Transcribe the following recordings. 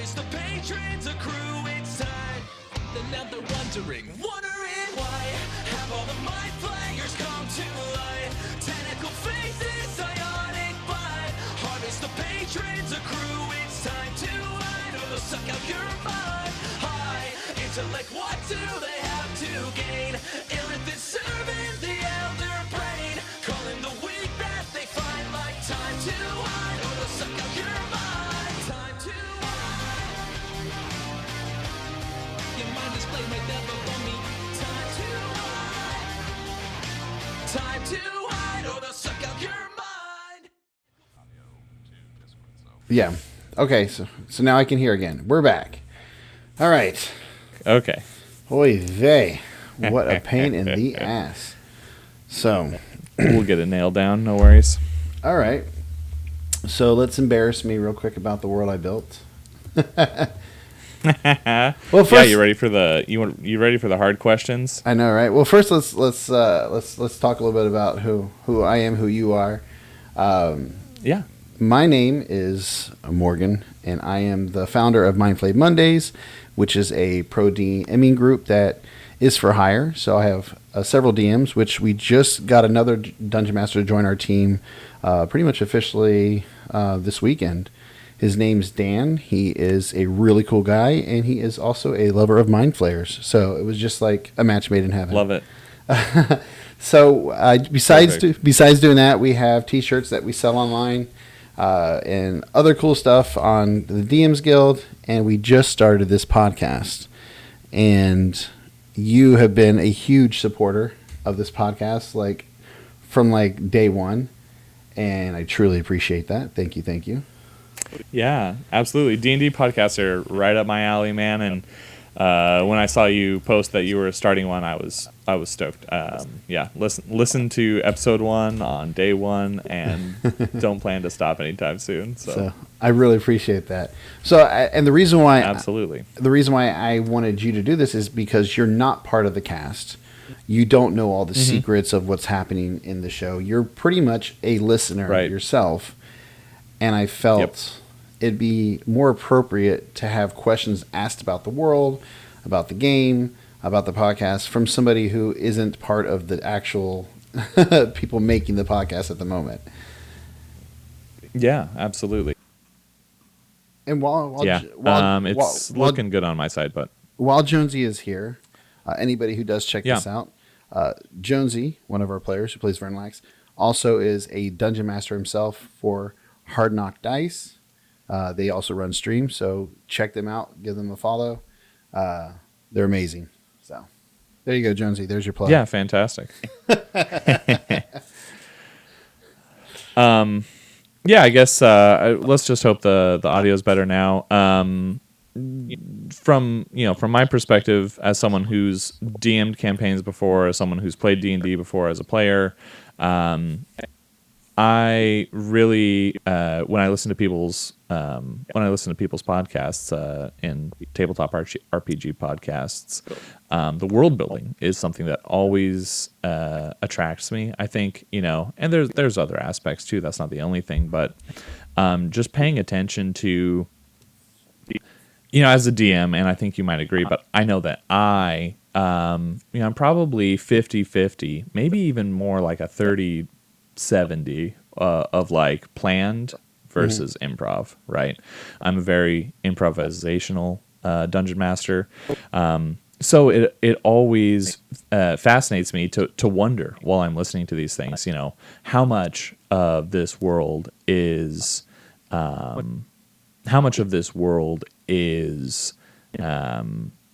Harvest the patrons, accrue its time. Then now they're wondering why have all the mind flayers come to light? Tentacle faces, ionic bite. Harvest the patrons, accrue its time to hide, or they'll suck out your mind. High intellect, what do they have to gain? Illith is serving the elder brain, calling the weak that they find like time to hide, or they'll suck out your mind. Time to hide. Your mind is played right there before me. Time to hide. Time to hide, or they'll suck out your mind. Yeah. Okay, so now I can hear again. We're back. All right. Okay. Oy vey. What a pain in the ass. So. We'll get it nailed down. No worries. All right. So let's embarrass me real quick about the world I built. Well, first, yeah, you ready for you ready for the hard questions? I know, right? Well, first let's talk a little bit about who I am, who you are. Yeah. My name is Morgan, and I am the founder of Mindflayed Mondays, which is a pro DMing group that is for hire. So I have several DMs, which we just got another Dungeon Master to join our team pretty much officially this weekend. His name's Dan. He is a really cool guy, and he is also a lover of Mind Flayers. So it was just like a match made in heaven. Love it. So besides doing that, we have T-shirts that we sell online. And other cool stuff on the DMs Guild, and we just started this podcast. And you have been a huge supporter of this podcast, from day one, and I truly appreciate that. Thank you. Yeah, absolutely. D&D podcasts are right up my alley, man. And when I saw you post that you were starting one, I was stoked. Yeah, listen to episode 1 on day 1, and don't plan to stop anytime soon. So I really appreciate that. So and the reason why I wanted you to do this is because you're not part of the cast. You don't know all the secrets of what's happening in the show. You're pretty much a listener yourself, and I felt it'd be more appropriate to have questions asked about the world, about the game, about the podcast from somebody who isn't part of the actual people making the podcast at the moment. Yeah, absolutely. And it's looking good on my side, but while Jonesy is here, anybody who does check this out, Jonesy, one of our players who plays Vernlax, also is a dungeon master himself for Hard Knock Dice. They also run streams, so check them out, give them a follow. They're amazing. So there you go, Jonesy. There's your plug. Yeah, fantastic. Yeah, I guess let's just hope the audio is better now. From my perspective, as someone who's DM'd campaigns before, as someone who's played D&D before as a player, I really when I listen to people's podcasts and tabletop RPG podcasts, the world building is something that always attracts me. I think, and there's other aspects too. That's not the only thing, but just paying attention to, as a DM, and I think you might agree, but I know that I'm probably 50-50, maybe even more like a 30-70 of planned versus improv, right? I'm a very improvisational dungeon master. So it always fascinates me to wonder while I'm listening to these things, how much of this world is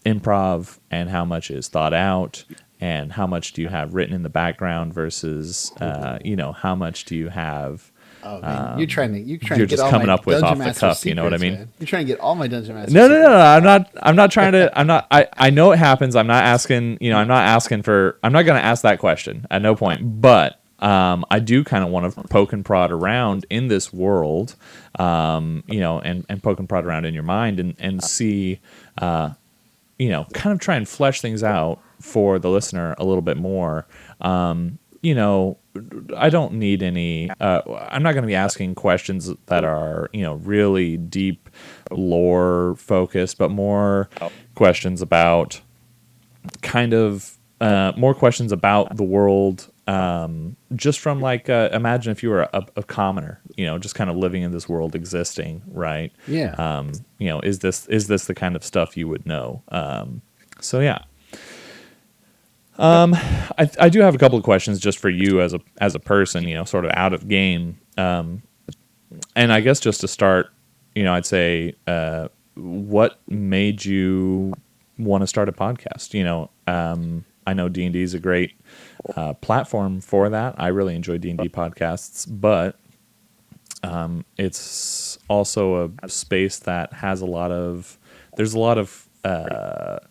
improv and how much is thought out, and how much do you have written in the background versus how much do you have you're trying to you're get just all coming my up with Dungeon off the Master cuff, you know what I mean? Man. You're trying to get all my Dungeon Master No, secrets. I'm not trying to. I know it happens. I'm not asking. I'm not going to ask that question at no point. But I do kind of want to poke and prod around in this world, and poke and prod around in your mind and see, kind of try and flesh things out for the listener a little bit more. you know, I don't need any. I'm not going to be asking questions that are, you know, really deep lore focused, but more questions about kind of more questions about the world. Just from like, imagine if you were a commoner, you know, just kind of living in this world, existing, right? Yeah. You know, is this the kind of stuff you would know? So yeah. I do have a couple of questions just for you as a person, you know, sort of out of game. And I guess just to start, you know, I'd say, what made you want to start a podcast? You know, I know D&D is a great platform for that. I really enjoy D&D podcasts, but it's also a space that has there's a lot of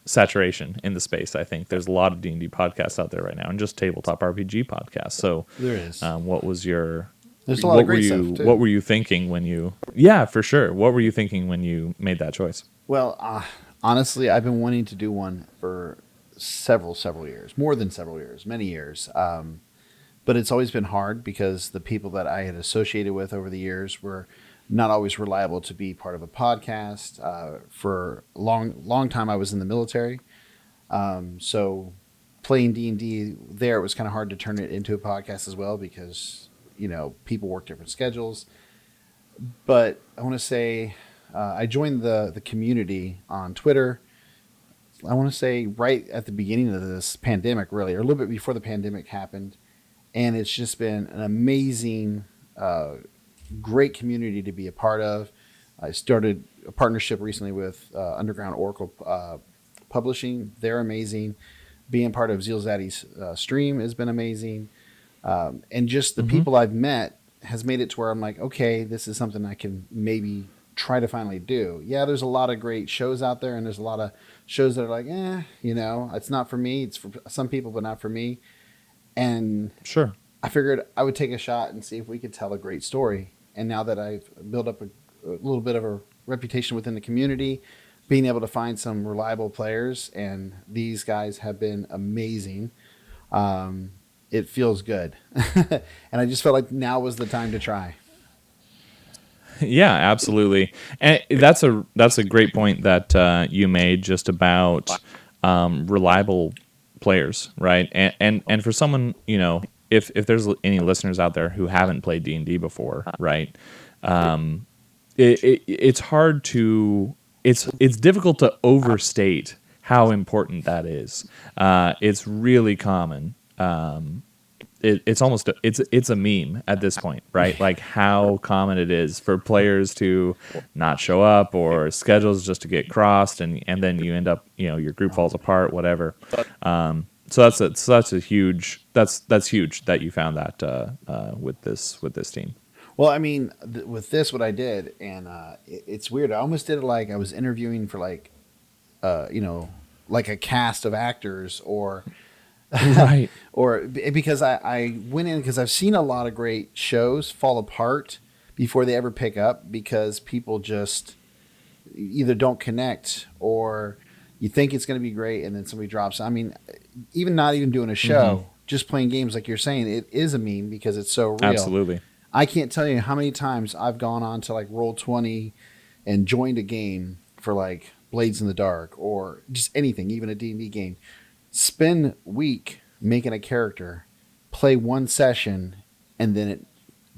saturation in the space. I think there's a lot of D&D podcasts out there right now, and just tabletop RPG podcasts. So There is. what was your There's a lot of great stuff, too. What were you thinking when you? Yeah, for sure. What were you thinking when you made that choice? Well, honestly, I've been wanting to do one for several years, more than several years, many years. But it's always been hard because the people that I had associated with over the years were not always reliable to be part of a podcast. For a long time, I was in the military, so playing D&D there, it was kind of hard to turn it into a podcast as well because, you know, people work different schedules. But I want to say I joined the community on Twitter. I want to say right at the beginning of this pandemic, really, or a little bit before the pandemic happened. And it's just been an amazing, great community to be a part of. I started a partnership recently with Underground Oracle Publishing. They're amazing. Being part of Zielzaddy's stream has been amazing. And just the people I've met has made it to where I'm like, okay, this is something I can maybe try to finally do. Yeah, there's a lot of great shows out there, and there's a lot of shows that are like, you know, it's not for me. It's for some people, but not for me. And Sure. I figured I would take a shot and see if we could tell a great story. And now that I've built up a little bit of a reputation within the community, being able to find some reliable players, and these guys have been amazing. It feels good. And I just felt like now was the time to try. Yeah, absolutely. And that's a great point that you made just about reliable players, right? And for someone, you know, if there's any listeners out there who haven't played D&D before, right? It's hard to it's difficult to overstate how important that is. It's really common. It's almost it's a meme at this point, right? Like how common it is for players to not show up or schedules just to get crossed, and then you end up, you know, your group falls apart, whatever. So that's huge that you found that with this team. Well, I mean, with this, what I did, and it's weird. I almost did it like I was interviewing for like, you know, like a cast of actors or. Right. Or because I went in because I've seen a lot of great shows fall apart before they ever pick up because people just either don't connect or you think it's going to be great and then somebody drops. I mean, even not even doing a show, just playing games like you're saying, it is a meme because it's so real. Absolutely. I can't tell you how many times I've gone on to like Roll20 and joined a game for like Blades in the Dark or just anything, even a D&D game. Spend a week making a character, play one session, and then it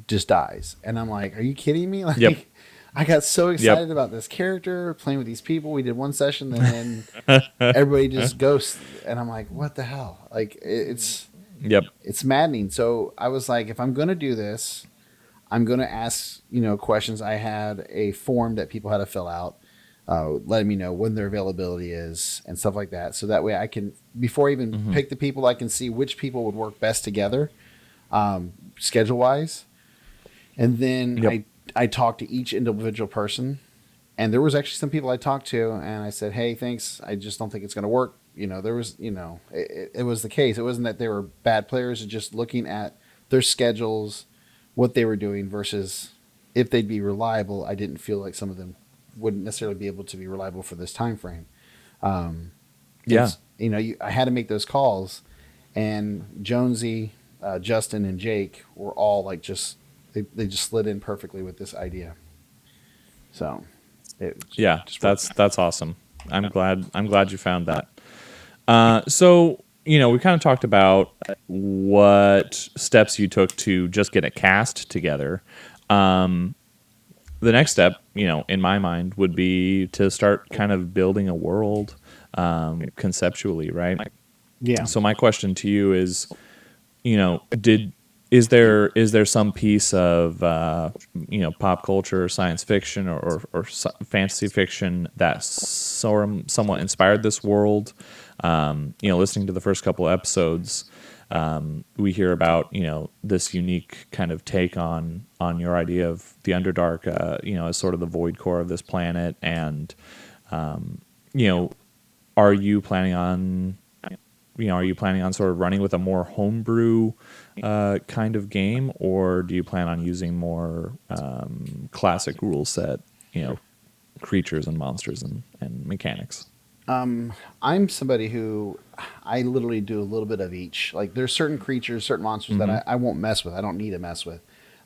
just dies. And I'm like, are you kidding me? Like, I got so excited about this character, playing with these people. We did one session, and then everybody just ghosts. And I'm like, what the hell? Like, it's maddening. So I was like, if I'm going to do this, I'm going to ask, you know, questions. I had a form that people had to fill out. Letting me know when their availability is and stuff like that. So that way I can, before I even pick the people, I can see which people would work best together, schedule wise. And then I talked to each individual person, and there was actually some people I talked to and I said, hey, thanks. I just don't think it's going to work. You know, there was, you know, it was the case. It wasn't that they were bad players. It's just looking at their schedules, what they were doing versus if they'd be reliable. I didn't feel like some of them wouldn't necessarily be able to be reliable for this time frame. You know, I had to make those calls, and Jonesy, Justin and Jake were all like they just slid in perfectly with this idea. So Yeah, just that's awesome. I'm glad you found that. So we kind of talked about what steps you took to just get a cast together. The next step, in my mind, would be to start kind of building a world conceptually, right? Yeah. So my question to you is, is there some piece of pop culture, science fiction, or fantasy fiction that somewhat inspired this world? Listening to the first couple episodes, we hear about this unique kind of take on your idea of the Underdark, as sort of the void core of this planet, and are you planning on sort of running with a more homebrew kind of game, or do you plan on using more classic rule set, creatures and monsters and mechanics? I'm somebody who I literally do a little bit of each. Like there's certain creatures, certain monsters Mm-hmm. that I won't mess with. I don't need to mess with.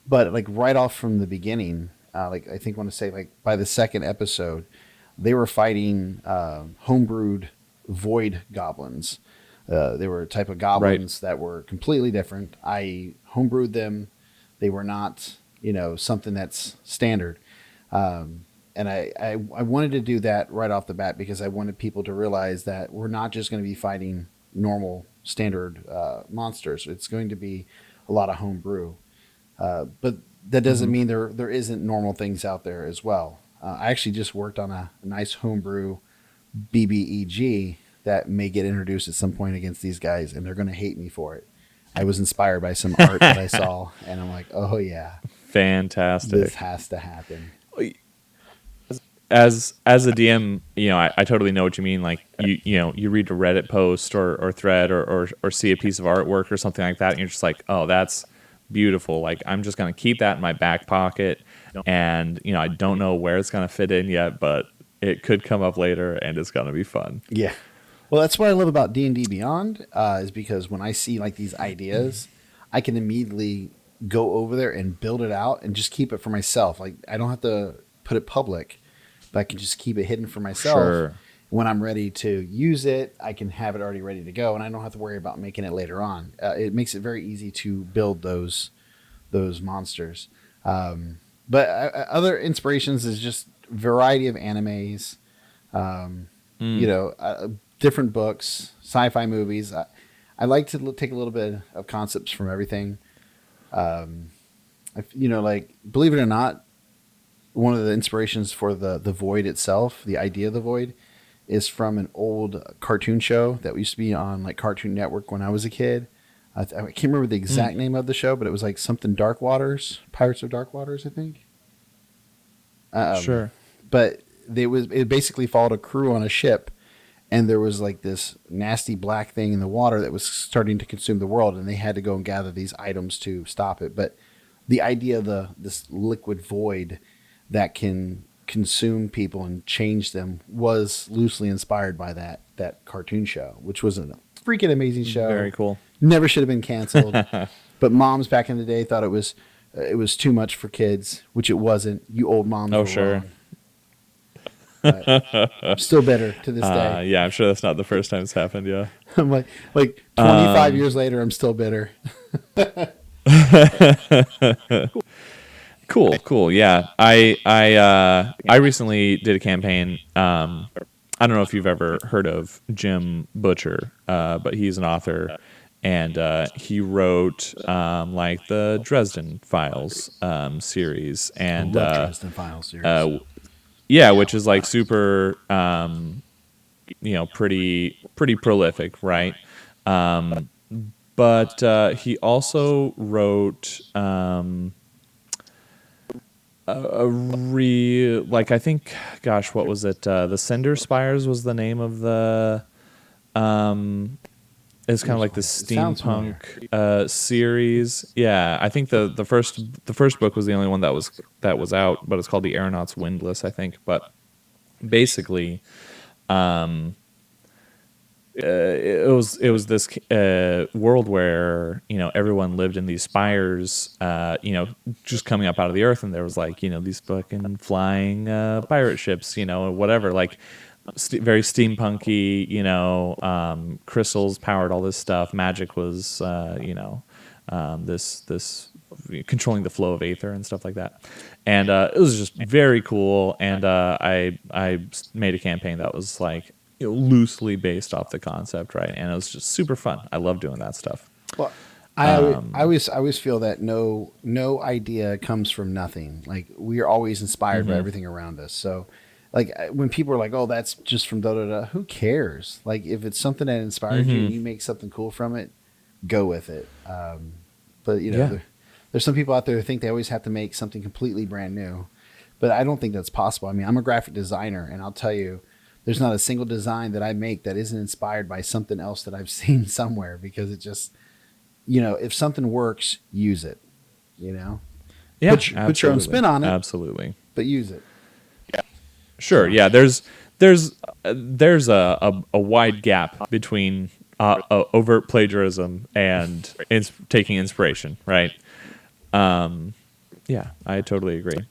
But like right off from the beginning, like I think I want to say like by the second episode, they were fighting homebrewed void goblins. They were a type of goblins that were completely different. I homebrewed them. They were not, something that's standard. And I wanted to do that right off the bat because I wanted people to realize that we're not just going to be fighting normal standard monsters. It's going to be a lot of homebrew. But that doesn't mean there isn't normal things out there as well. I actually just worked on a nice homebrew BBEG that may get introduced at some point against these guys, and they're going to hate me for it. I was inspired by some art that I saw, and I'm like, oh yeah, Fantastic. this has to happen. As a DM, I totally know what you mean. Like you read a Reddit post or thread or see a piece of artwork or something like that, and you're just like, oh, that's beautiful. Like I'm just gonna keep that in my back pocket, and I don't know where it's gonna fit in yet, but it could come up later, and it's gonna be fun. Yeah. Well, that's what I love about D&D Beyond is because when I see like these ideas, I can immediately go over there and build it out and just keep it for myself. Like I don't have to put it public, but I can just keep it hidden for myself. Sure. When I'm ready to use it, I can have it already ready to go, and I don't have to worry about making it later on. It makes it very easy to build those monsters. But other inspirations is just variety of animes, different books, sci-fi movies. I like to take a little bit of concepts from everything. Like believe it or not, one of the inspirations for the void itself, the idea of the void, is from an old cartoon show that used to be on like Cartoon Network when I was a kid. I can't remember the exact name of the show, but it was like something Dark Waters, Pirates of Dark Waters, I think. Sure. But it basically followed a crew on a ship, and there was like this nasty black thing in the water that was starting to consume the world, and they had to go and gather these items to stop it. But the idea of this liquid void that can consume people and change them was loosely inspired by that cartoon show, which was a freaking amazing show. Very cool. Never should have been canceled. But moms back in the day thought it was too much for kids, which it wasn't. You old moms were sure. wrong. I'm still bitter to this day. Yeah, I'm sure that's not the first time it's happened. Yeah. I'm like 25 years later, I'm still bitter. Cool. Yeah. I recently did a campaign. I don't know if you've ever heard of Jim Butcher, but he's an author, and he wrote like the Dresden Files series, and I love Dresden Files series. yeah, which is like super, pretty prolific, right? But he also wrote I think, gosh, what was it? The Cinder Spires was the name of the. It's kind of like the steampunk series. Yeah, I think the first book was the only one that was out, but it's called The Aeronaut's Windlass, I think. But basically, it was this world where everyone lived in these spires, just coming up out of the earth, and there was like these fucking flying pirate ships, whatever, like very steampunky, crystals powered all this stuff. Magic was this controlling the flow of aether and stuff like that, and it was just very cool. And I made a campaign that was like loosely based off the concept, right? And it was just super fun. I love doing that stuff. Well, I always feel that no idea comes from nothing. Like we are always inspired by everything around us. So, like when people are like, "Oh, that's just from da da da," who cares? Like if it's something that inspired you and you make something cool from it, go with it. But there's some people out there who think they always have to make something completely brand new, but I don't think that's possible. I mean, I'm a graphic designer, and I'll tell you, there's not a single design that I make that isn't inspired by something else that I've seen somewhere, because it just, if something works, use it, Yeah. Put your own spin on it. Absolutely. But use it. Yeah. Sure. Yeah. There's a wide gap between overt plagiarism and taking inspiration, right? Yeah, I totally agree.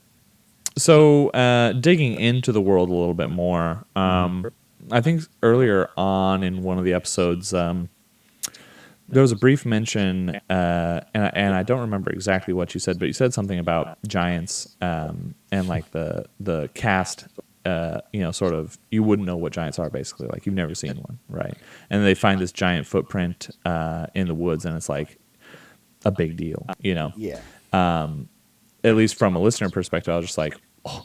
So, digging into the world a little bit more, I think earlier on in one of the episodes, there was a brief mention, and I don't remember exactly what you said, but you said something about giants, and like the cast, sort of, you wouldn't know what giants are, basically, like you've never seen one, right? And they find this giant footprint in the woods, and it's like a big deal, Yeah. At least from a listener perspective, I was just like, oh,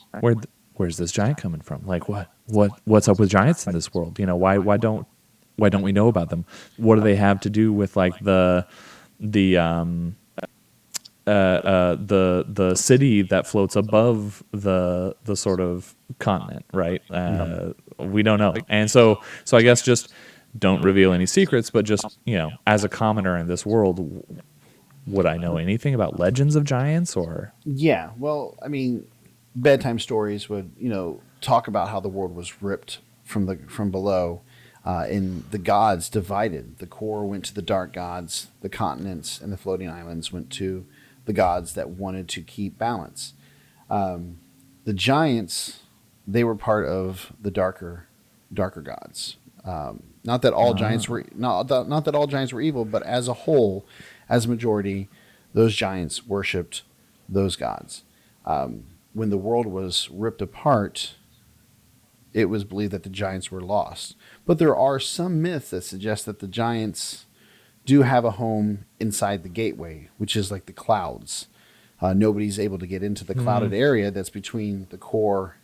where's this giant coming from? Like, what's up with giants in this world? Why don't we know about them? What do they have to do with like the city that floats above the sort of continent, right? We don't know, and so I guess just don't reveal any secrets, but just as a commoner in this world, would I know anything about legends of giants? Or yeah, well, I mean, bedtime stories would talk about how the world was ripped from below, and the gods divided. The core went to the dark gods, the continents and the floating islands went to the gods that wanted to keep balance. The giants, they were part of the darker gods. Not that all giants were not that all giants were evil, but as a whole, as a majority, those giants worshipped those gods. When the world was ripped apart, it was believed that the giants were lost. But there are some myths that suggest that the giants do have a home inside the gateway, which is like the clouds. Nobody's able to get into the clouded area that's between the core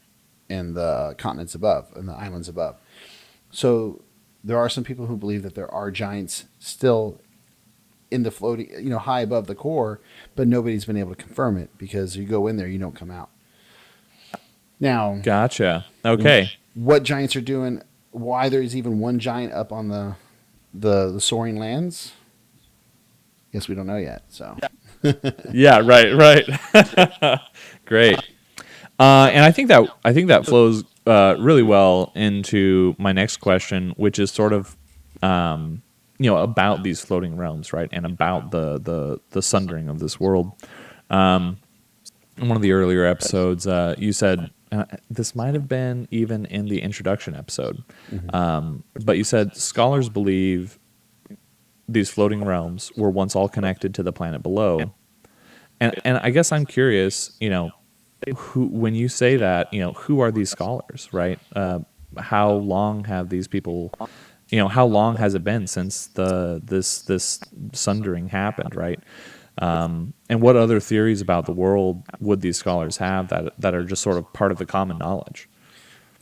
and the continents above and the islands above. So there are some people who believe that there are giants still in the floating, high above the core, but nobody's been able to confirm it, because you go in there, you don't come out. Now, gotcha. Okay. What giants are doing, why there's even one giant up on the soaring lands, guess we don't know yet. So yeah, right. Great. And I think that flows really well into my next question, which is sort of about these floating realms, right? And about the sundering of this world. In one of the earlier episodes, you said, this might have been even in the introduction episode, but you said scholars believe these floating realms were once all connected to the planet below. And I guess I'm curious, who, when you say that, who are these scholars, right? How long have these people, how long has it been since this sundering happened, right? And what other theories about the world would these scholars have that are just sort of part of the common knowledge?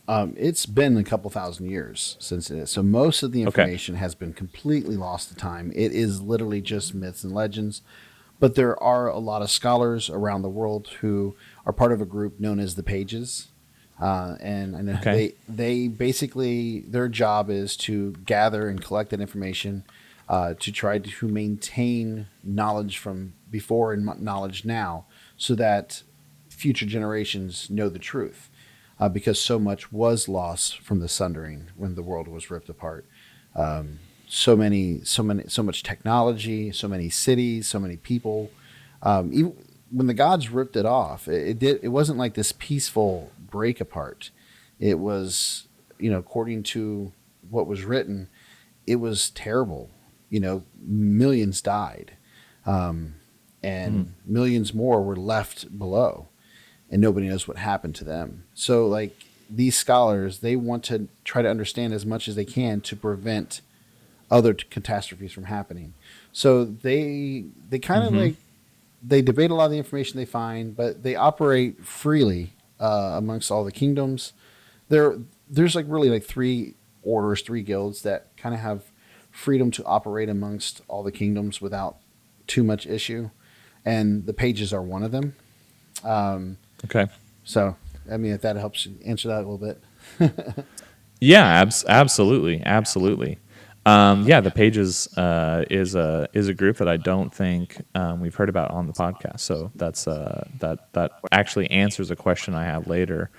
It's been a couple thousand years since it is. So most of the information has been completely lost to time. It is literally just myths and legends. But there are a lot of scholars around the world who are part of a group known as the Pages. And I know they basically, their job is to gather and collect that information to try to maintain knowledge from before and knowledge now, so that future generations know the truth. Because so much was lost from the sundering when the world was ripped apart. so much technology, so many cities, so many people. Even when the gods ripped it off, it wasn't like this peaceful break apart. It was, according to what was written, it was terrible. Millions died, and millions more were left below, and nobody knows what happened to them. So, like, these scholars, they want to try to understand as much as they can to prevent other catastrophes from happening. So they kind of like, they debate a lot of the information they find, but they operate freely amongst all the kingdoms. There's like really like three orders, three guilds that kind of have freedom to operate amongst all the kingdoms without too much issue, and the pages are one of them. Okay. So, I mean, if that helps you answer that a little bit. Yeah, absolutely. The Pages is a group that I don't think we've heard about on the podcast. So that's that actually answers a question I have later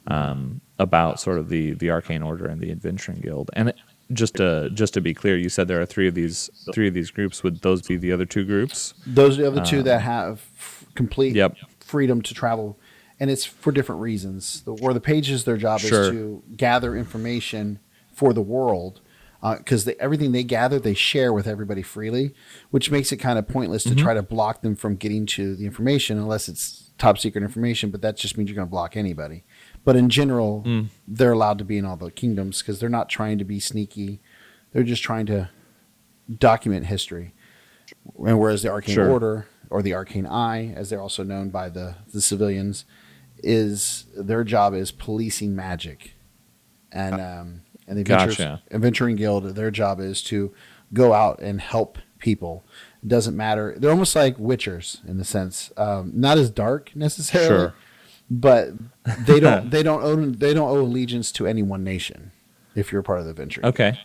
about sort of the Arcane Order and the Adventuring Guild. And just to be clear, you said there are three of these groups. Would those be the other two groups? Those are the other two that have complete Yep. freedom to travel, and it's for different reasons. Where the Pages, their job Sure. is to gather information for the world, because everything they gather, they share with everybody freely, which makes it kind of pointless to try to block them from getting to the information unless it's top secret information. But that just means you're going to block anybody. But in general, they're allowed to be in all the kingdoms because they're not trying to be sneaky. They're just trying to document history. And whereas the Arcane Order, or the Arcane Eye, as they're also known by the civilians, their job is policing magic. And the Adventuring Guild, their job is to go out and help people. It doesn't matter. They're almost like witchers in the sense, not as dark necessarily, but they don't owe allegiance to any one nation. If you're a part of the Adventuring. Okay.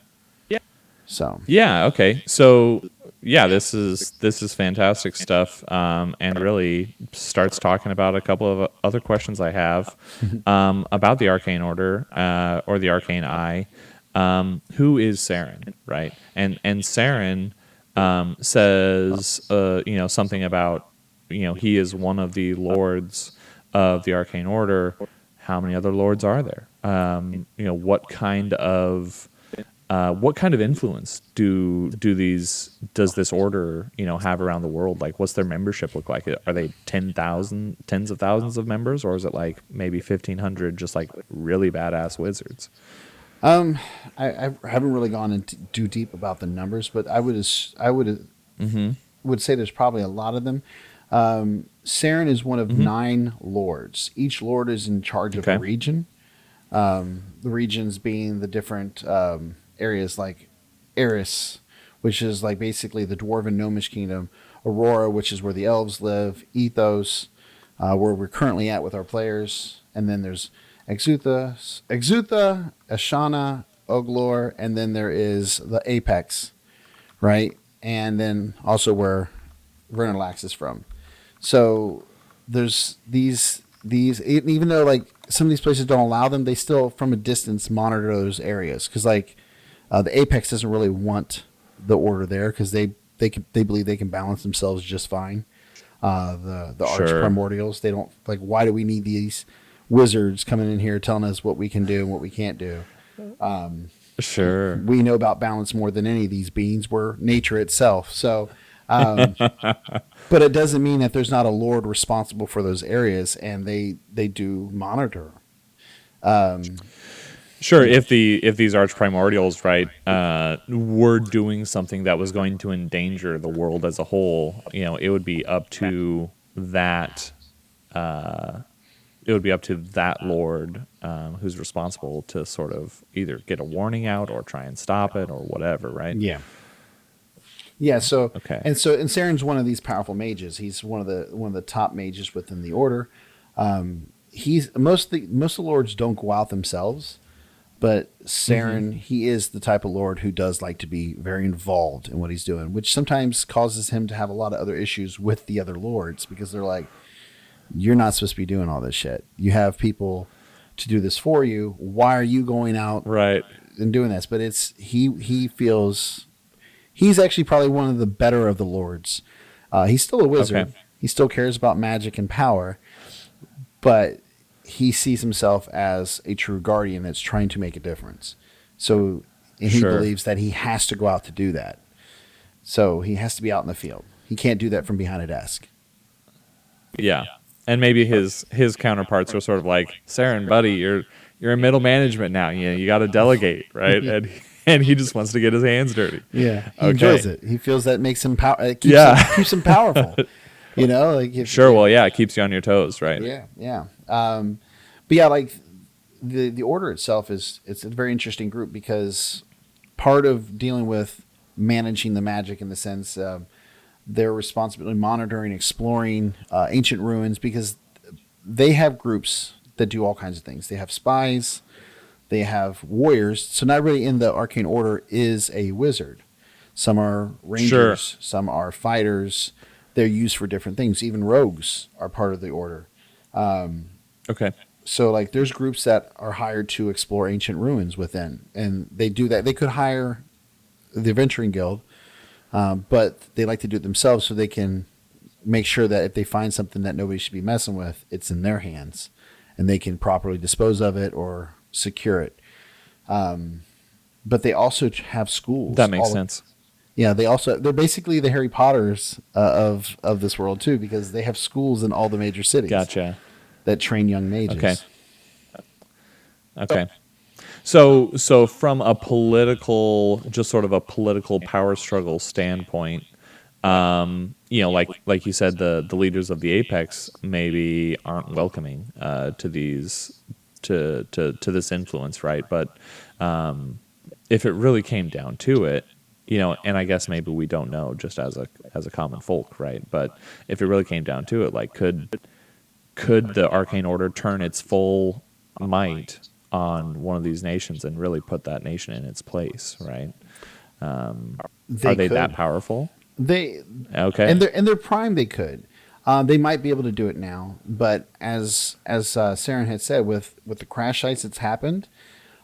Yeah. So. Yeah. Okay. So yeah, this is fantastic stuff, and really starts talking about a couple of other questions I have about the Arcane Order or the Arcane Eye. Who is Saren, right? And Saren says something about he is one of the lords of the Arcane Order. How many other lords are there? What kind of influence does this order have around the world? Like, what's their membership look like? Are they tens of thousands of members, or is it like maybe 1,500 just like really badass wizards? I haven't really gone into too deep about the numbers, but I would say there's probably a lot of them. Saren is one of 9 lords. Each lord is in charge of a region. The regions being the different areas like Eris, which is like basically the Dwarven Gnomish Kingdom, Aurora, which is where the elves live, Ethos, where we're currently at with our players, and then there's Exutha, Ashana, Oglor, and then there is the Apex, right? And then also where Vernalax is from. So there's these, even though like some of these places don't allow them, they still from a distance monitor those areas because like the Apex doesn't really want the order there because they believe they can balance themselves just fine. The Arch Primordials, they don't like. Why do we need these wizards coming in here telling us what we can do and what we can't do? We know about balance more than any of these beings. We're nature itself. So, but it doesn't mean that there's not a lord responsible for those areas, and they do monitor. If these arch primordials, right, were doing something that was going to endanger the world as a whole, it would be up to that. It would be up to that lord who's responsible to sort of either get a warning out or try and stop it or whatever, right? Yeah. Yeah. So and Saren's one of these powerful mages. He's one of the top mages within the order. He's most of the lords don't go out themselves, but Saren, he is the type of lord who does like to be very involved in what he's doing, which sometimes causes him to have a lot of other issues with the other lords because they're like, you're not supposed to be doing all this shit. You have people to do this for you. Why are you going out in doing this, but he feels he's actually probably one of the better of the lords. He's still a wizard. Okay. He still cares about magic and power, but he sees himself as a true guardian that's trying to make a difference. So and he believes that he has to go out to do that. So he has to be out in the field. He can't do that from behind a desk. Yeah. And maybe his counterparts are sort of like, Saren, buddy, you're in middle management now. You got to delegate, right? And he just wants to get his hands dirty. Yeah, he enjoys it. He feels that makes him keeps him powerful. Like Well, yeah, it keeps you on your toes, right? Yeah. But yeah, like the order itself it's a very interesting group because part of dealing with managing the magic in the sense they're responsible in monitoring, exploring ancient ruins because they have groups that do all kinds of things. They have spies, they have warriors. So not everybody in the arcane order is a wizard. Some are rangers, some are fighters. They're used for different things. Even rogues are part of the order. Okay. So like there's groups that are hired to explore ancient ruins within, and they do that. They could hire the Adventuring Guild, but they like to do it themselves so they can make sure that if they find something that nobody should be messing with, it's in their hands and they can properly dispose of it or secure it. But they also have schools. That makes sense. Yeah, they're basically the Harry Potters of this world too, because they have schools in all the major cities. Gotcha. That train young mages. Okay. So from a political, just sort of a political power struggle standpoint, like you said, the leaders of the Apex maybe aren't welcoming to these to this influence, right? But if it really came down to it, and I guess maybe we don't know just as a common folk, right? But if it really came down to it, like could the Arcane Order turn its full might on one of these nations and really put that nation in its place, right? Are they that powerful? Okay. In their prime, they could. They might be able to do it now, but as Saren had said, with the crash sites that's happened,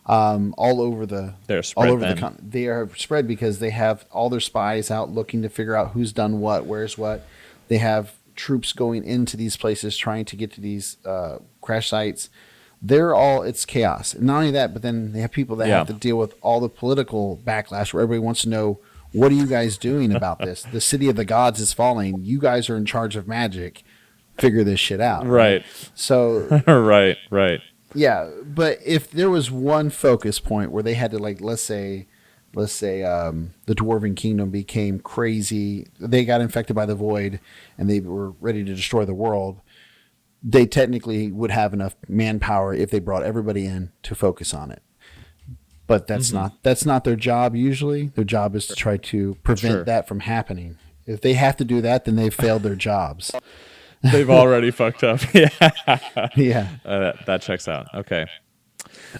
all over they are spread because they have all their spies out looking to figure out who's done what, where's what. They have troops going into these places trying to get to these crash sites. It's chaos. And not only that, but then they have people that have to deal with all the political backlash where everybody wants to know, what are you guys doing about this? The city of the gods is falling. You guys are in charge of magic. Figure this shit out. Right. So. Right. Yeah, but if there was one focus point where they had to, like, let's say the Dwarven Kingdom became crazy, they got infected by the Void, and they were ready to destroy the world, they technically would have enough manpower if they brought everybody in to focus on it. But that's not their job usually. Their job is to try to prevent that from happening. If they have to do that, then they've failed their jobs. They've already fucked up. Yeah. That checks out. Okay.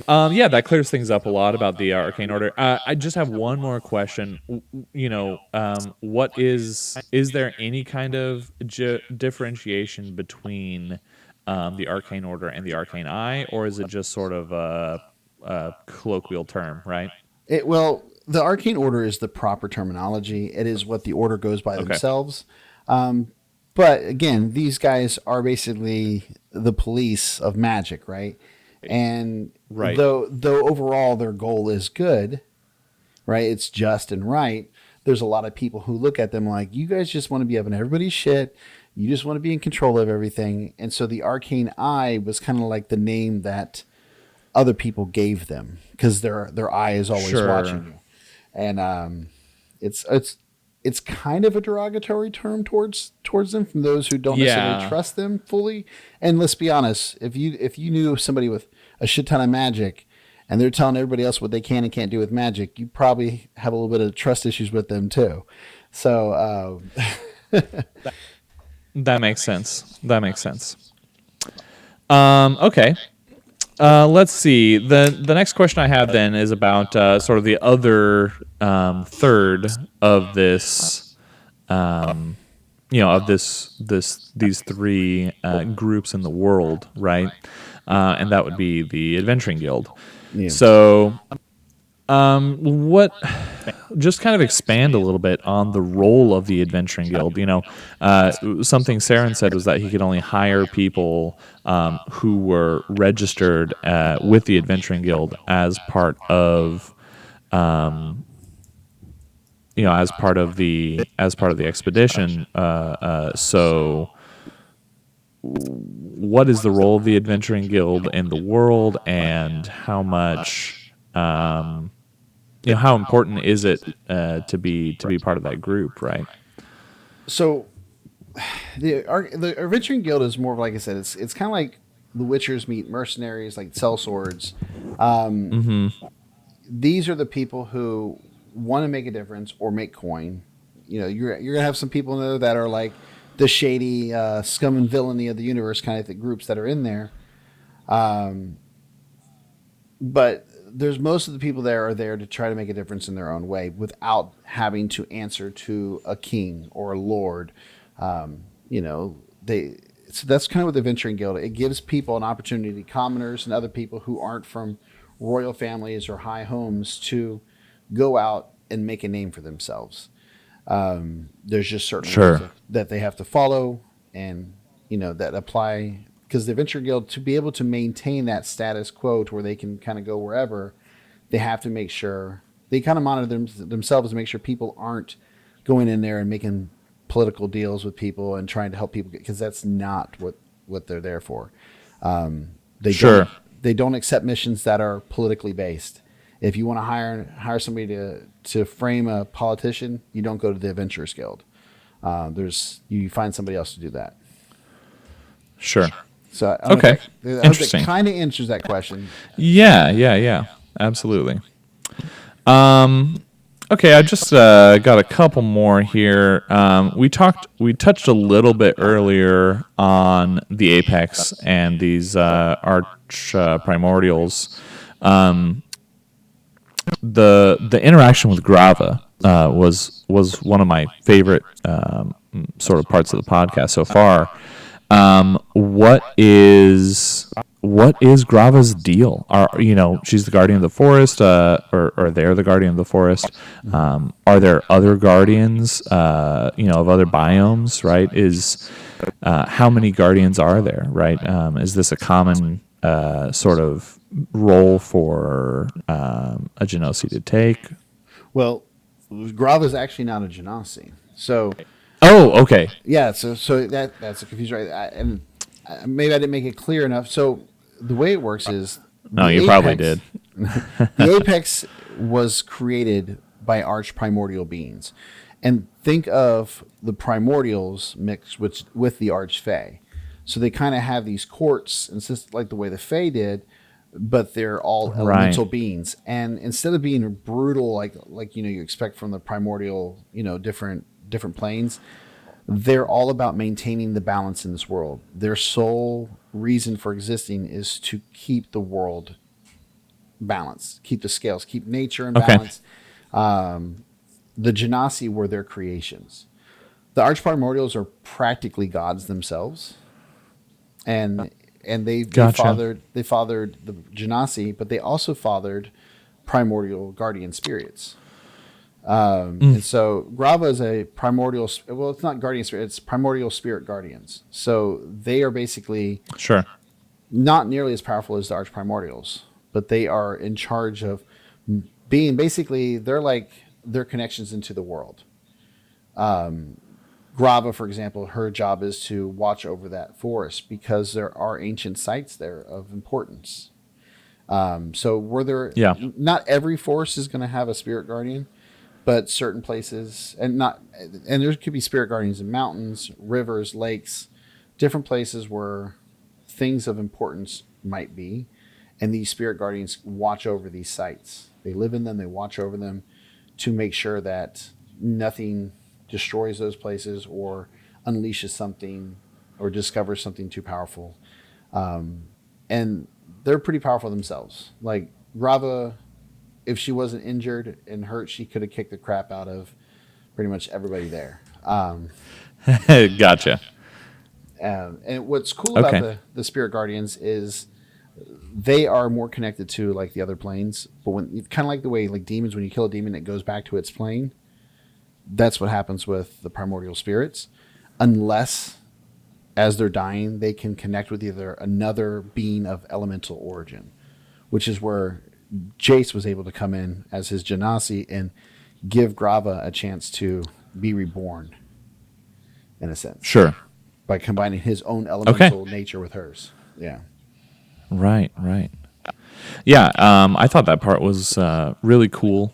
That clears things up a lot about the Arcane Order. I just have one more question. What is there any kind of differentiation between the Arcane Order and the Arcane Eye, or is it just sort of a colloquial term, right? The Arcane Order is the proper terminology. It is what the Order goes by themselves. But again, these guys are basically the police of magic, right? And though overall their goal is good, right? It's just and right. There's a lot of people who look at them like, you guys just want to be having everybody's shit. You just want to be in control of everything. And so the Arcane Eye was kind of like the name that other people gave them because their eye is always watching you. And it's kind of a derogatory term towards them from those who don't necessarily trust them fully. And let's be honest, if you knew somebody with a shit ton of magic and they're telling everybody else what they can and can't do with magic, you probably have a little bit of trust issues with them too. So that makes sense. Okay. Let's see. The next question I have then is about sort of the other third of this, these three groups in the world, right? And that would be the Adventuring Guild. Yeah. So, What? Just kind of expand a little bit on the role of the Adventuring Guild. Something Saren said was that he could only hire people who were registered with the Adventuring Guild as part of, as part of the expedition. So, what is the role of the Adventuring Guild in the world, and how much? How important is it to be part of that group, right? So the Adventuring Guild is more of, like I said, it's kind of like the Witchers meet mercenaries, like sell swords. These are the people who want to make a difference or make coin. You're gonna have some people in there that are like the shady scum and villainy of the universe kind of groups that are in there. But there's most of the people there are there to try to make a difference in their own way without having to answer to a king or a lord. So that's kind of what the Adventuring Guild. It gives people an opportunity, commoners and other people who aren't from royal families or high homes, to go out and make a name for themselves. There's just certain rules that they have to follow, and that apply. Because the Adventuring Guild, to be able to maintain that status quo to where they can kind of go wherever, they have to make sure they kind of monitor themselves to make sure people aren't going in there and making political deals with people and trying to help people, because that's not what they're there for. They don't accept missions that are politically based. If you want to hire somebody to frame a politician, you don't go to the Adventurers Guild. You find somebody else to do that. Sure. So okay, interesting. That kind of answers that question. Yeah, absolutely. Okay, I just got a couple more here. We touched a little bit earlier on the Apex and these arch primordials. The interaction with Grava was one of my favorite sort of parts of the podcast so far. What is Grava's deal? She's the guardian of the forest, or they're the guardian of the forest. Are there other guardians, of other biomes, right? How many guardians are there, right? Is this a common sort of role for a Genasi to take? Well, Grava's actually not a Genasi, so. Oh, okay. Yeah, so that's a confusion, right? And maybe I didn't make it clear enough. So the way it works is... No, you probably did. The Apex was created by arch primordial beings. And think of the primordials mixed with the arch fae. So they kind of have these courts, and it's just like the way the fae did, but they're all elemental beings. And instead of being brutal like you expect from the primordial, different planes, they're all about maintaining the balance in this world. Their sole reason for existing is to keep the world balanced, keep the scales, keep nature in balance. The Genasi were their creations. The arch primordials are practically gods themselves, and they fathered the Genasi, but they also fathered primordial guardian spirits. And so Grava is a primordial. Well, it's not guardian spirit; it's primordial spirit guardians. So they are basically not nearly as powerful as the arch primordials, but they are in charge of being basically. They're like their connections into the world. Grava, for example, her job is to watch over that forest because there are ancient sites there of importance. So not every forest is going to have a spirit guardian. But certain places, and there could be spirit guardians in mountains, rivers, lakes, different places where things of importance might be, and these spirit guardians watch over these sites. They live in them, they watch over them to make sure that nothing destroys those places or unleashes something or discovers something too powerful. And they're pretty powerful themselves. Like Grava, if she wasn't injured and hurt, she could have kicked the crap out of pretty much everybody there. Gotcha. And what's cool about the Spirit Guardians is they are more connected to like the other planes. But when kind of like the way like demons, when you kill a demon, it goes back to its plane. That's what happens with the primordial spirits, unless as they're dying, they can connect with either another being of elemental origin, which is where Jace was able to come in as his Genasi and give Grava a chance to be reborn, in a sense. Sure. By combining his own elemental nature with hers. Yeah. Right. Yeah, I thought that part was really cool.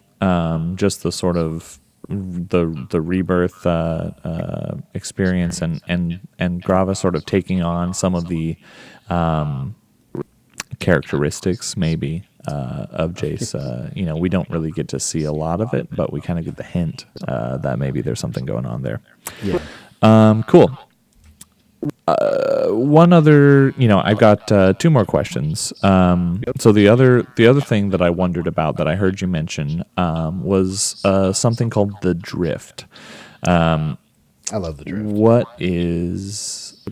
Just the sort of the rebirth experience and Grava sort of taking on some of the characteristics maybe of Jace. We don't really get to see a lot of it, but we kind of get the hint that maybe there's something going on there. Yeah. Cool. One other, I've got 2 more questions. So the other thing that I wondered about that I heard you mention was something called the drift. I love the drift.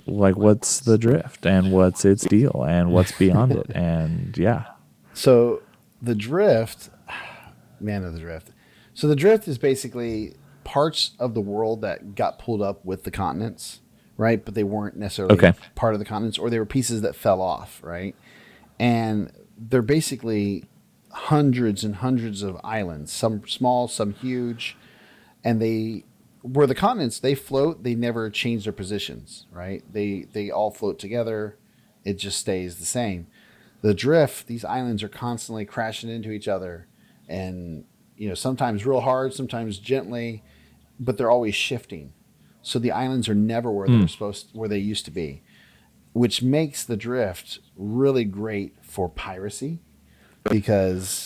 What's the drift, and what's its deal, and what's beyond it, and yeah. So the drift, man of the drift. So the drift is basically parts of the world that got pulled up with the continents. Right, but they weren't necessarily part of the continents, or they were pieces that fell off, right? And they're basically hundreds and hundreds of islands, some small, some huge, and where the continents, they float, they never change their positions, right? They all float together, it just stays the same. The drift, these islands are constantly crashing into each other, and sometimes real hard, sometimes gently, but they're always shifting. So the islands are never where where they used to be, which makes the drift really great for piracy, because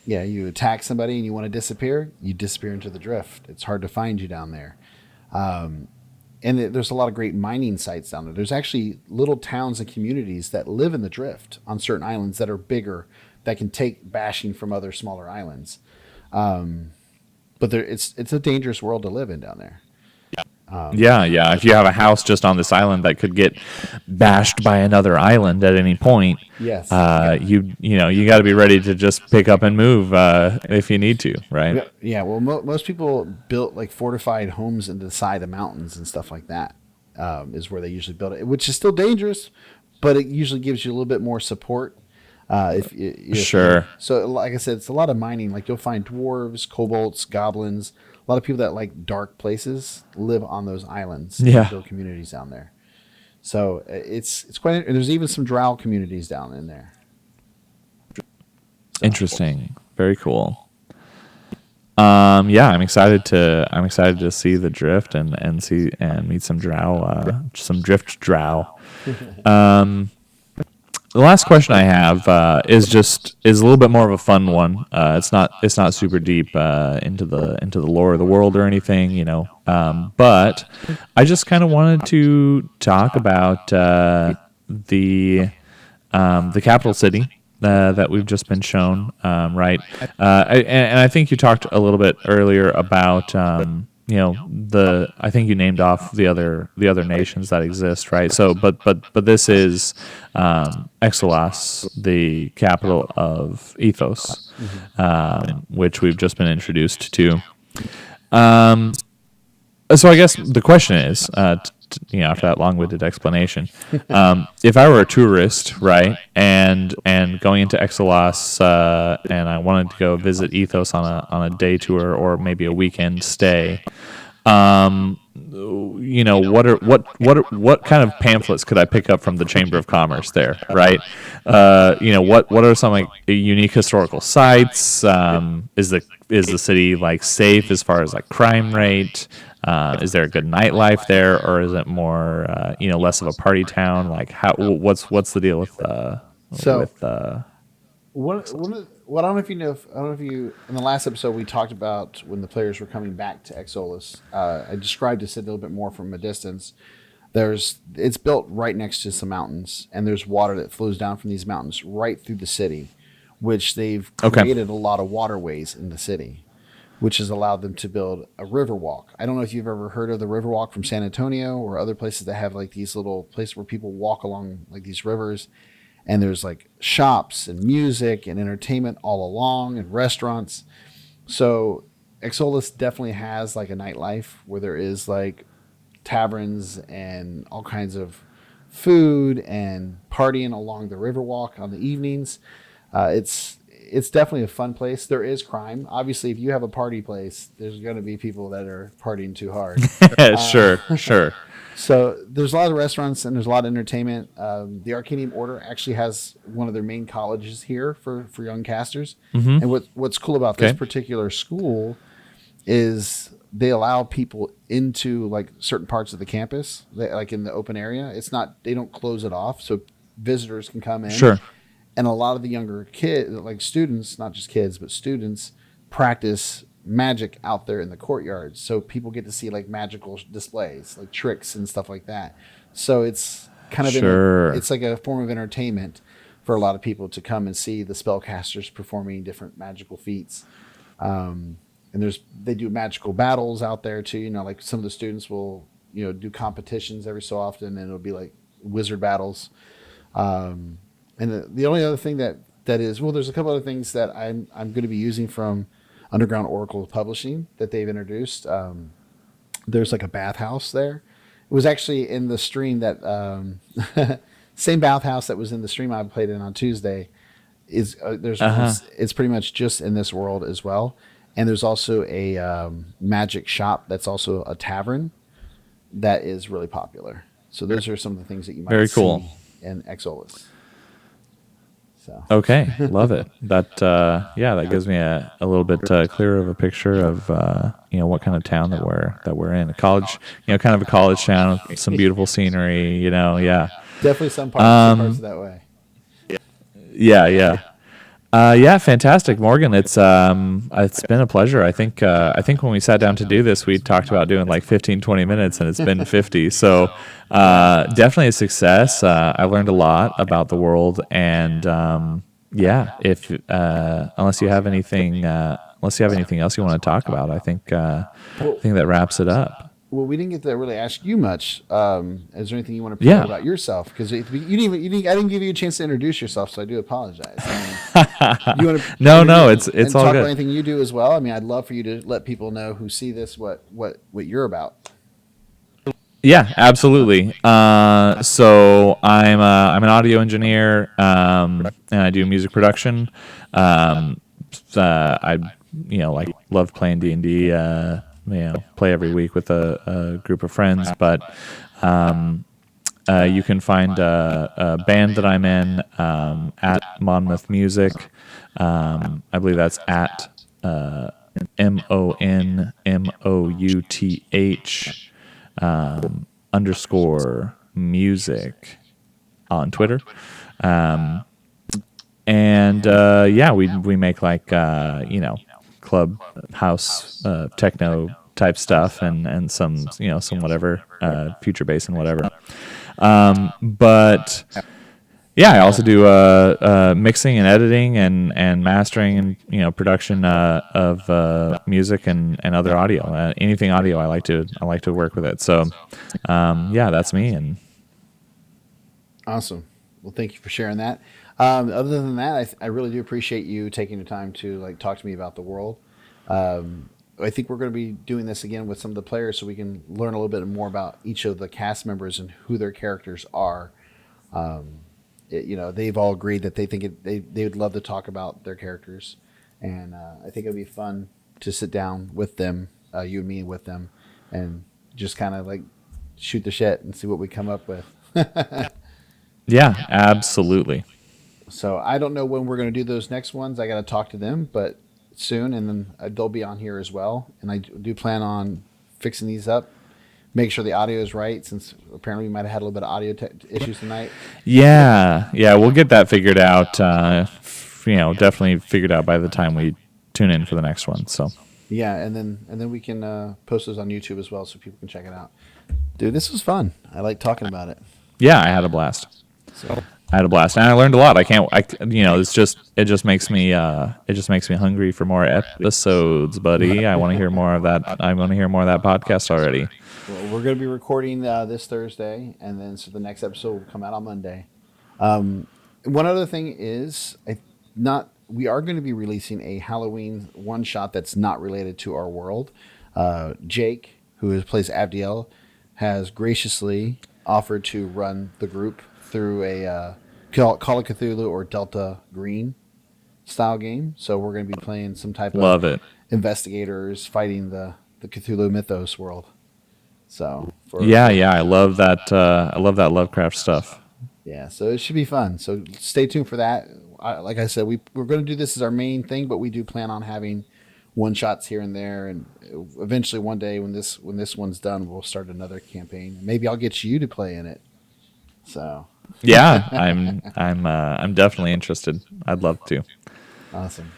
you attack somebody and you want to disappear, you disappear into the drift. It's hard to find you down there. And there's a lot of great mining sites down there. There's actually little towns and communities that live in the drift on certain islands that are bigger, that can take bashing from other smaller islands. But it's a dangerous world to live in down there. Yeah. If you have a house just on this island that could get bashed by another island at any point, yes, you got to be ready to just pick up and move if you need to, right? Yeah. Well, most people built like fortified homes into the side of mountains and stuff like that. Is where they usually build it, which is still dangerous, but it usually gives you a little bit more support. So, like I said, it's a lot of mining. Like you'll find dwarves, kobolds, goblins. A lot of people that like dark places live on those islands. Yeah. Build communities down there. So it's quite. There's even some drow communities down in there. Interesting. Very cool. I'm excited to see the drift and meet some drow, some drift drow. The last question I have is a little bit more of a fun one. It's not super deep into the lore of the world or anything, but I just kind of wanted to talk about the capital city that we've just been shown, right? And I think you talked a little bit earlier about I think you named off the other nations that exist, right? So, but this is Exelos, the capital of Ethos, which we've just been introduced to. So I guess the question is, after that long-winded explanation, if I were a tourist, right, and going into Exelos, and I wanted to go visit Ethos on a day tour or maybe a weekend stay, what kind of pamphlets could I pick up from the Chamber of Commerce there, right? What are some like unique historical sites? Is the city like safe as far as like crime rate? Is there a good nightlife there, or is it more less of a party town? Like what's the deal with What I don't know if you know. I don't know if you in the last episode we talked about when the players were coming back to Exolis. I described this a little bit more from a distance. It's built right next to some mountains, and there's water that flows down from these mountains right through the city, which they've created a lot of waterways in the city, which has allowed them to build a river walk. I don't know if you've ever heard of the river walk from San Antonio or other places that have like these little places where people walk along like these rivers. and there's like shops and music and entertainment all along and restaurants. So Exolus definitely has like a nightlife where there is like taverns and all kinds of food and partying along the Riverwalk on the evenings. It's definitely a fun place. There is crime. Obviously, if you have a party place, there's going to be people that are partying too hard. Sure. So there's a lot of restaurants and there's a lot of entertainment. The Arcadium Order actually has one of their main colleges here for young casters. Mm-hmm. And what's cool about this particular school is they allow people into like certain parts of the campus, like in the open area. It's not, they don't close it off, so visitors can come in. Sure. And a lot of the younger kids, like students, not just kids, but students, practice magic out there in the courtyard. So people get to see like magical displays, like tricks and stuff like that. So it's kind of it's like a form of entertainment for a lot of people to come and see the spellcasters performing different magical feats. And they do magical battles out there too. You know, like some of the students will, do competitions every so often, and it'll be like wizard battles. And the only other thing that is, well, there's a couple other things that I'm going to be using from Underground Oracle Publishing that they've introduced. There's like a bathhouse there. It was actually in the stream that same bathhouse that was in the stream I played in on Tuesday. It's pretty much just in this world as well. And there's also a magic shop that's also a tavern that is really popular. So those are some of the things that you might see in Exolus. So. Okay, love it. That that gives me a little bit clearer of a picture of what kind of town that we're in. A college, kind of a college town, some beautiful scenery. Definitely some parts that way. Yeah, fantastic, Morgan. It's been a pleasure. I think when we sat down to do this, we talked about doing like 15, 20 minutes, and it's been 50. So definitely a success. I learned a lot about the world, and if unless you have anything else you want to talk about, I think that wraps it up. Well, we didn't get to really ask you much. Is there anything you want to promote about yourself? Because I didn't give you a chance to introduce yourself, so I do apologize. You want to? No, it's all talk good. about anything you do as well. I mean, I'd love for you to let people know who see this what you're about. Yeah, absolutely. So I'm an audio engineer, and I do music production. I love playing D&D. Play every week with a group of friends, but you can find a band that I'm in at Monmouth Music. I believe that's at MONMOUTH _music on Twitter. We make like club house techno type stuff and some whatever future bass and whatever. But I also do mixing and editing and mastering and production of music and other audio. Anything audio, I like to work with it. So that's me. And awesome. Well, thank you for sharing that. Other than that, I really do appreciate you taking the time to talk to me about the world. I think we're going to be doing this again with some of the players so we can learn a little bit more about each of the cast members and who their characters are. They've all agreed that they think they would love to talk about their characters, and I think it'll be fun to sit down with them, you and me with them, and just kind of shoot the shit and see what we come up with. Yeah, absolutely. So I don't know when we're going to do those next ones. I got to talk to them, but soon, and then they'll be on here as well. And I do plan on fixing these up, make sure the audio is right, since apparently we might have had a little bit of audio issues tonight. Yeah, we'll get that figured out. Definitely figured out by the time we tune in for the next one. So yeah, and then we can post those on YouTube as well, so people can check it out. Dude, this was fun. I like talking about it. Yeah, I had a blast. So. I had a blast, and I learned a lot. It just makes me hungry for more episodes, buddy. I want to hear more of that. I want to hear more of that podcast already. Well, we're going to be recording this Thursday, and then so the next episode will come out on Monday. one other thing is, we are going to be releasing a Halloween one shot that's not related to our world. Jake, who plays Abdiel, has graciously offered to run the group through a Call of Cthulhu or Delta Green style game. So we're going to be playing some type Love of it. investigators fighting the Cthulhu mythos world. So Yeah, I love that. I love that Lovecraft stuff. Yeah, so it should be fun. So stay tuned for that. Like I said, we're going to do this as our main thing, but we do plan on having one shots here and there, and eventually one day when this one's done, we'll start another campaign. Maybe I'll get you to play in it. So yeah, I'm definitely interested. I'd love to. Awesome.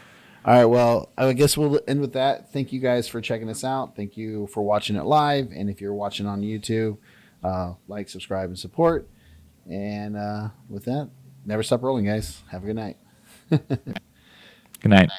All right, well, I guess we'll end with that. Thank you guys for checking us out. Thank you for watching it live, and if you're watching on YouTube, like, subscribe, and support. And with that, never stop rolling, guys. Have a good night. Good night.